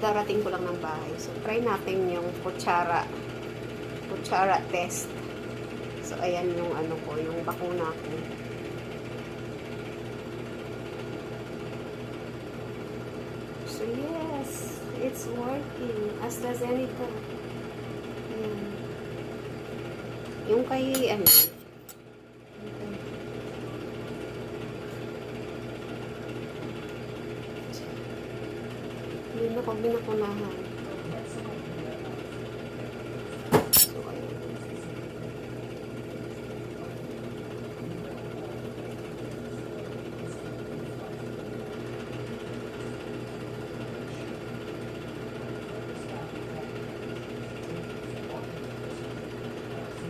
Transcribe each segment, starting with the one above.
Kakarating ko lang ng bahay. So, try natin yung kutsara test. So, ayan yung ano ko, yung bakuna ko. So, yes, it's working. AstraZeneca. Ayan. Yung kay, ano, hindi na ko binakunahan. So, ayan.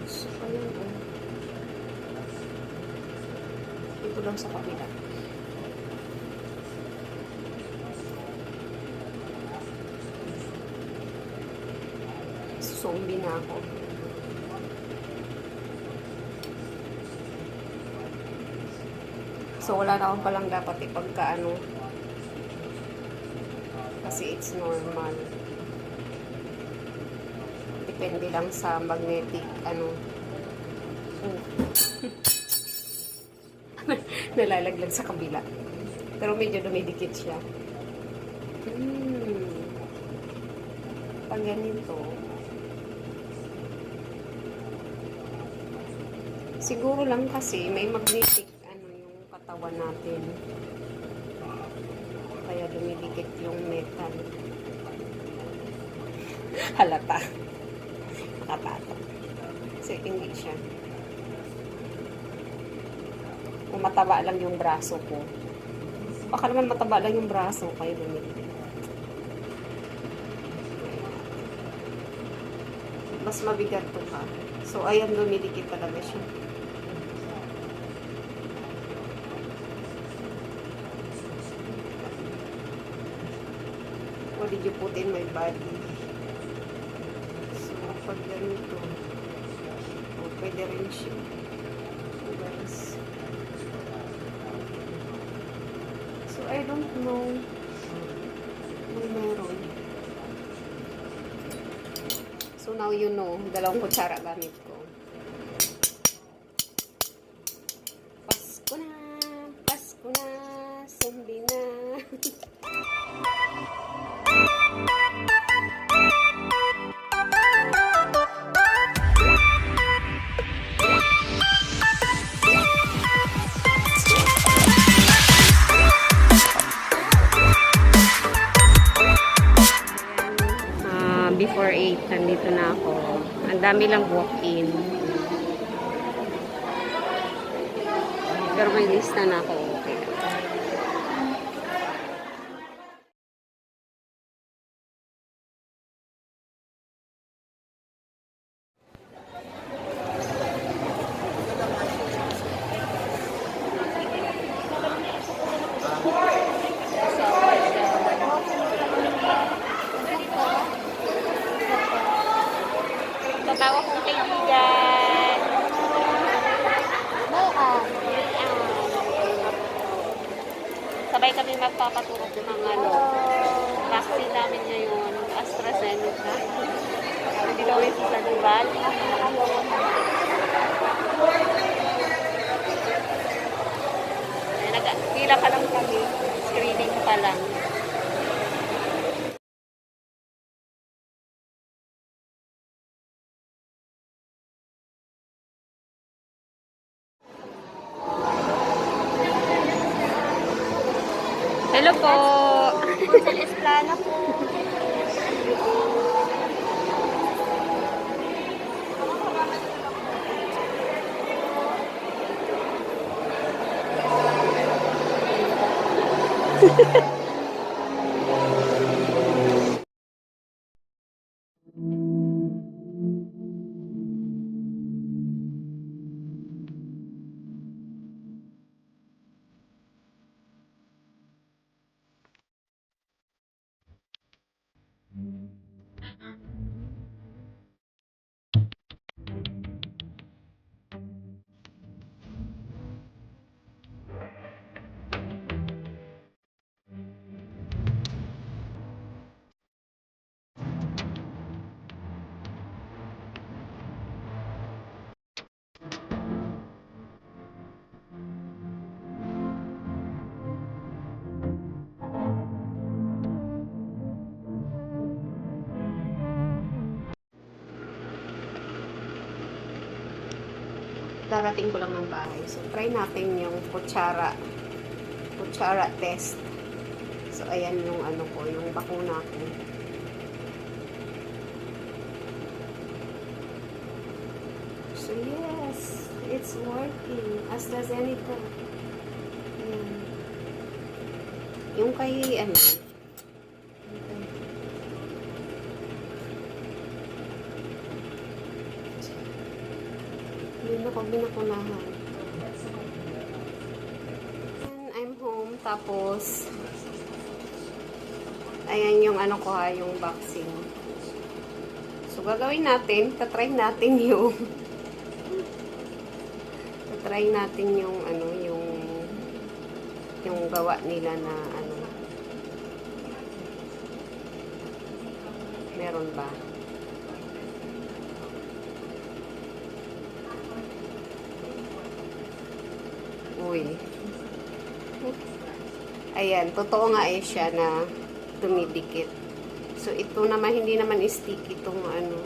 So, ayan, oh. Ito lang sa kapila. Zombie na ako. So, wala na akong palang dapat ipagka ano. Kasi it's normal. Depende lang sa magnetic, ano. Nalalaglag sa kabila. Pero medyo dumidikit siya. Pag ganito, siguro lang kasi may magnetic ano yung katawan natin. Kaya dumidikit yung metal. Halata. Nakatatak. Kasi hindi siya. Kung mataba lang yung braso ko. Baka naman mataba lang yung braso kaya dumidikit. Mas mabigat to ha. So, ayan, dumidikit talaga siya. What did you put in my body? So, pag ganito, pwede rin siya. So, guys. So, I don't know. May meron. So, now you know, 2 kutsara gamit ko. Pasko na, zombie na. Before 8, nandito na ako. Ang dami lang walk-in. Pero may lista na ako. Okay. Tatawa kong kaibigan. Sabay kami magpapaturok ng ano, vaccine namin ngayon, AstraZeneca. Hindi kami sa Sunny Valley. Pila pa lang kami, screening pa lang. Hello po. Gonzales Plana po. Kakarating ko lang ng bahay. So, try natin yung kutsara test. So, ayan yung ano ko, yung bakuna ko. So, yes, it's working. AstraZeneca. Ayan. Yung kay, ano, yun ako, binakunahan. And I'm home, tapos, ayan yung ano ko ha, yung vaccine. So, gagawin natin, tatry natin yung ano, yung gawa nila na ano, meron ba? Uy. Ayan, totoo nga eh siya na dumidikit. So, ito naman, hindi naman sticky itong ano.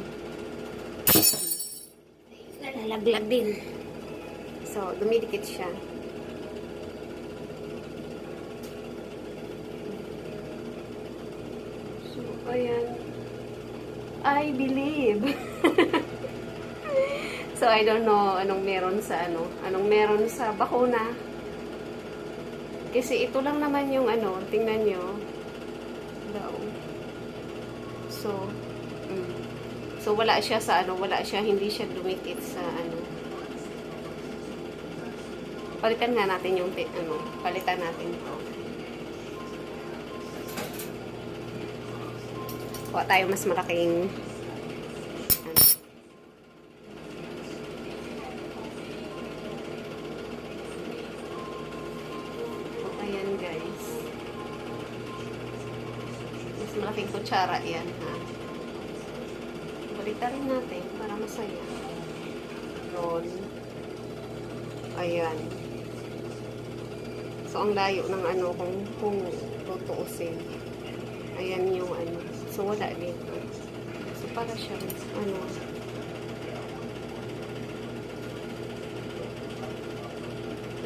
Nalalaglag din. So, dumidikit siya. So, ayan. I believe. So, I don't know anong meron sa ano. Anong meron sa bakuna. Kasi ito lang naman yung ano, tingnan nyo. Daw. So, wala siya sa ano, hindi siya dumikit sa ano. Palitan nga natin yung, ano, palitan natin ito. Kuha tayo mas malaking, ano. So, ayan guys. Mas malaking kutsara yan, ha. Balitan rin natin para masaya. Roll. Ayan. So, ang layo ng ano, kung tutuusin. Ayan yung ano. So, wala dito. So, para siya, ano,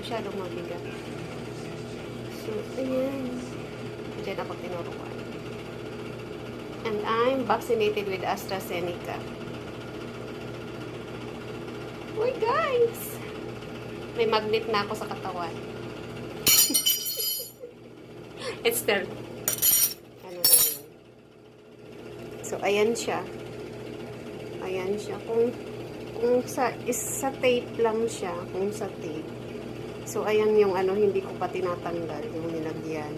masyadong mabigat. So, ayan. Diyan ako tinuruan. And I'm vaccinated with AstraZeneca. Uy, guys! May magnet na ako sa katawan. It's still, ano na yun. So, ayan siya. Ayan siya. Kung sa tape lang siya, kung sa tape. So, ayan yung ano, hindi ko pa tinatanggal, yung nilagyan.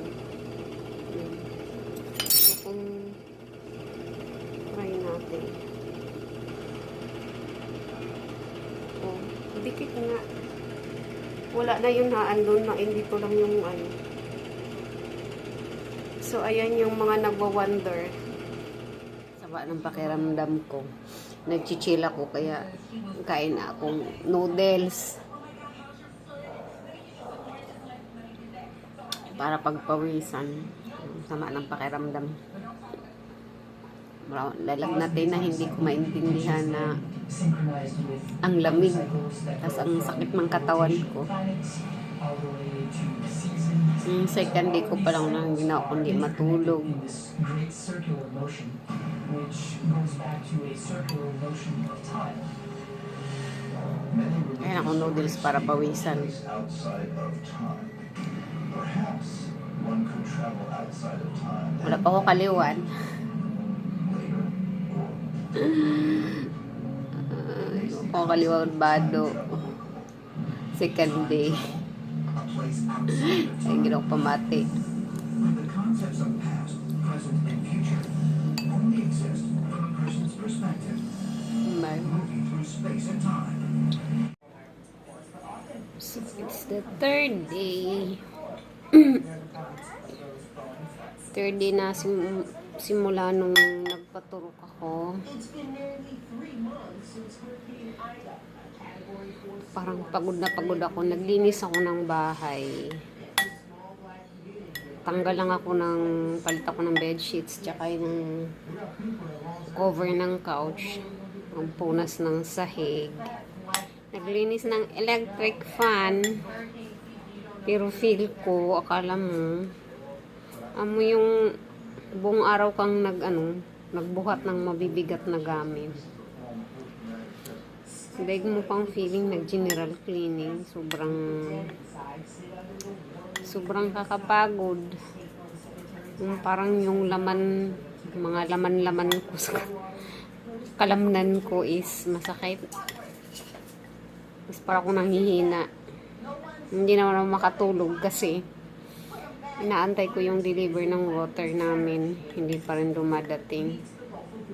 So, kung try natin. Oh, dikit nga. Wala na yun ha, andun na, hindi ko lang yung ano. So, ayan yung mga nagwa-wonder. Sama ng pakiramdam ko. Nagchichill ako, kaya kain na akong noodles. Para pagpawisan. Sama ng pakiramdam. Lalagnatin na hindi ko maintindihan na ang lamig. Tapos ang sakit ng katawan ko. Second day ko pa lang nang ginawa kundi matulog. Kaya ako noodles para pawisan. Wala pa ako kaliwan. Ako kaliwan bado. Second day. Ay, ginawa ko pamati. So, it's the third day. Third day na simula nung nagpaturok ako. Parang pagod na pagod ako. Naglinis ako ng bahay. Tanggal lang ako palit ako ng bedsheets, tsaka yung cover ng couch, ang punas ng sahig. naglinis ng electric fan. Pero feel ko, akala mo, amo yung buong araw kang nagbuhat ng mabibigat na gamit. Daig mo pang feeling nag-general cleaning. Sobrang kakapagod. Parang yung laman, mga laman-laman ko sa kalamnan ko is masakit. Mas para akong nanghihina. Hindi naman ako makatulog kasi inaantay ko yung deliver ng water namin. Hindi pa rin dumadating.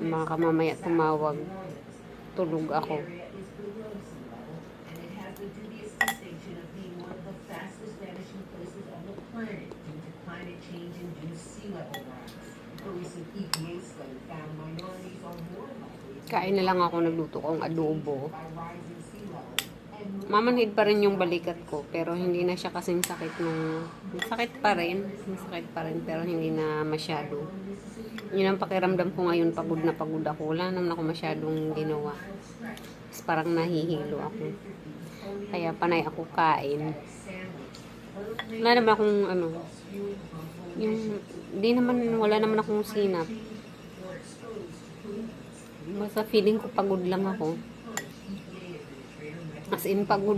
Baka mamaya tumawag. Tulog ako. Kain na lang ako, nagluto kong adobo. Mamanhid pa rin yung balikat ko, pero hindi na siya kasing sakit nung... Sakit pa rin, pero hindi na masyado. Yun ang pakiramdam ko ngayon, pagod na pagod ako. Wala naman ako masyadong ginawa. Tapos parang nahihilo ako. Kaya panay ako kain. Wala naman akong wala naman akong sinap. Basta feeling ko pagod lang ako. As in, pagod.